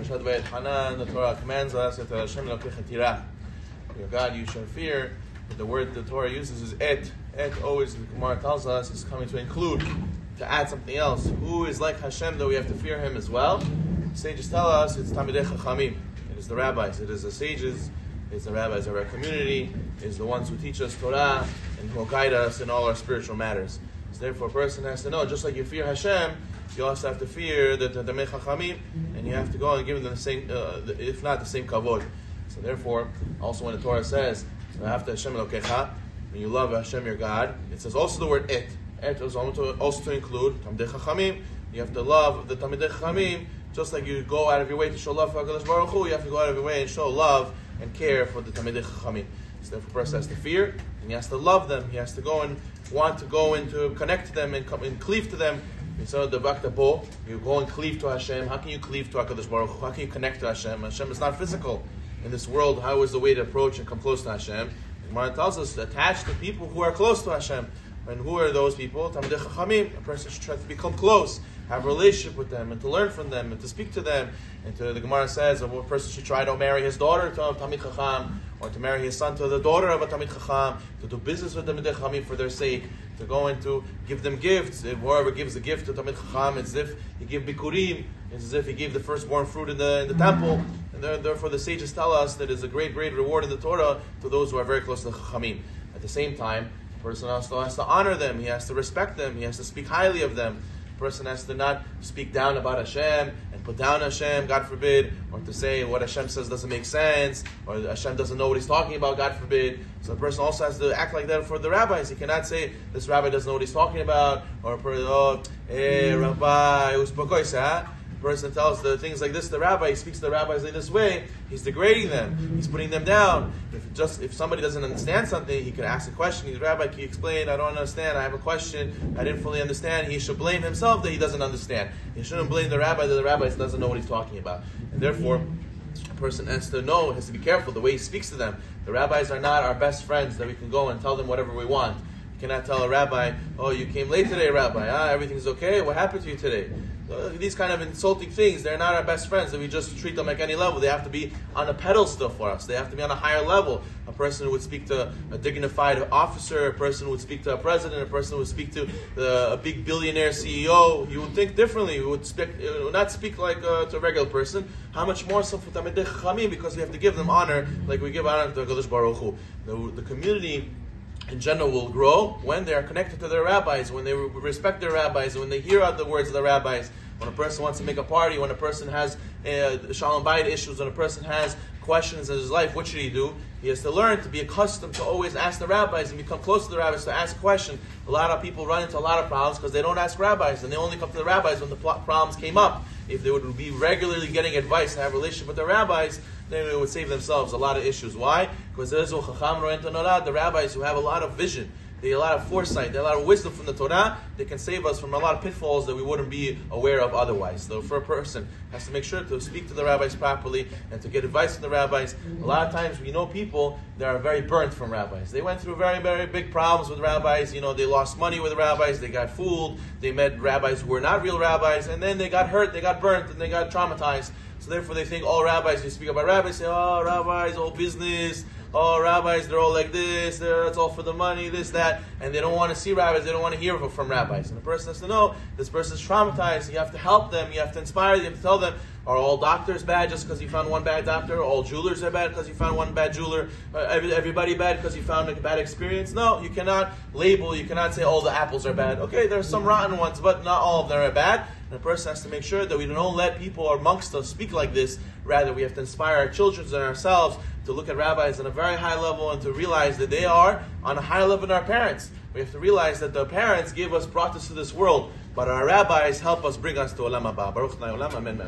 Parashat Vayetchanan, the Torah commands us that Hashem Elokecha tirah. Your God you shall fear. But the word the Torah uses is et. Et always, the Gemara tells us, is coming to include, to add something else. Who is like Hashem, though we have to fear Him as well? Sages tell us it's Talmidei Chachamim. It is the rabbis. It is the sages. It's the rabbis of our community. It is the ones who teach us Torah and who will guide us in all our spiritual matters. So therefore, a person has to know, just like you fear Hashem, you also have to fear the Talmidei Chachamim, and you have to go and give them the same, if not the same kavod. So therefore, also when the Torah says, so after Hashem Elokecha, when you love Hashem your God, it says also the word et. Et is also to include Talmidei Chachamim. You have to love the Talmidei Chachamim, just like you go out of your way to show love for HaKadosh Baruch Hu, you have to go out of your way and show love and care for the Talmidei Chachamim. So therefore, a person has to fear, and he has to love them. He has to go and want to go and to connect to them and come and cleave to them. So the Bakta you go and cleave to Hashem. How can you cleave to HaKadosh Baruch Hu? How can you connect to Hashem? Hashem is not physical. In this world, how is the way to approach and come close to Hashem? The Gemara tells us to attach to people who are close to Hashem. And who are those people? Talmidei Chachamim. A person should try to become close, have a relationship with them, and to learn from them, and to speak to them. And the Gemara says a person should try to marry his daughter to a Talmid Chacham, or to marry his son to the daughter of a Talmid Chacham, to do business with the Talmidei Chachamim for their sake, to go and to give them gifts. If whoever gives a gift to Talmid Chacham, it's as if he gave bikurim, it's as if he gave the firstborn fruit in the temple. And therefore the sages tell us that it's a great, great reward in the Torah to those who are very close to the Chachamim. At the same time, a person also has to honor them, he has to respect them, he has to speak highly of them. A person has to not speak down about Hashem and put down Hashem, God forbid, or to say what Hashem says doesn't make sense, or Hashem doesn't know what He's talking about, God forbid. So a person also has to act like that for the rabbis. He cannot say, this rabbi doesn't know what he's talking about, or hey, Rabbi, a person tells the things like this, the rabbi, he speaks to the rabbis in this way, he's degrading them, he's putting them down. If somebody doesn't understand something, he could ask a question. He's, Rabbi, can you explain? I don't understand. I have a question. I didn't fully understand. He should blame himself that he doesn't understand. He shouldn't blame the rabbi that the rabbi doesn't know what he's talking about. And therefore, a person has to know, has to be careful the way he speaks to them. The rabbis are not our best friends that we can go and tell them whatever we want. You cannot tell a rabbi, oh, you came late today, Rabbi. Everything's okay? What happened to you today? These kind of insulting things, they're not our best friends, that we just treat them like any level. They have to be on a pedestal for us. They have to be on a higher level. A person who would speak to a dignified officer, a person who would speak to a president, a person who would speak to a big billionaire CEO, you would think differently. You would not speak like to a regular person. How much more so for Talmidei Chachamim, because we have to give them honor like we give honor to HaKadosh Baruch Hu. The community in general will grow when they are connected to their rabbis, when they respect their rabbis, when they hear out the words of the rabbis. When a person wants to make a party, when a person has shalom bayit issues, when a person has questions in his life, what should he do? He has to learn to be accustomed to always ask the rabbis and become close to the rabbis to ask a question. A lot of people run into a lot of problems because they don't ask rabbis, and they only come to the rabbis when the problems came up. If they would be regularly getting advice and have a relationship with the rabbis, then they would save themselves a lot of issues. Why? Because there's the rabbis who have a lot of vision. They have a lot of foresight, they have a lot of wisdom from the Torah. They can save us from a lot of pitfalls that we wouldn't be aware of otherwise. So for a person, has to make sure to speak to the rabbis properly and to get advice from the rabbis. A lot of times we know people that are very burnt from rabbis. They went through very, very big problems with rabbis. They lost money with rabbis, they got fooled, they met rabbis who were not real rabbis, and then they got hurt, they got burnt, and they got traumatized. So therefore they think all rabbis, you speak about rabbis, say, oh, rabbis, all business, oh, rabbis, they're all like this, it's all for the money, this, that, and they don't want to see rabbis, they don't want to hear from rabbis. And the person has to know, this person is traumatized, you have to help them, you have to inspire them, you have to tell them, are all doctors bad just because you found one bad doctor? Are all jewelers are bad because you found one bad jeweler? Everybody bad because you found a bad experience? No, you cannot label, you cannot say all the apples are bad. Okay, there are some rotten ones, but not all of them are bad. And a person has to make sure that we don't let people amongst us speak like this. Rather, we have to inspire our children and ourselves to look at rabbis on a very high level and to realize that they are on a higher level than our parents. We have to realize that the parents brought us to this world, but our rabbis help us bring us to Olam Haba. Baruch Olam, Amen.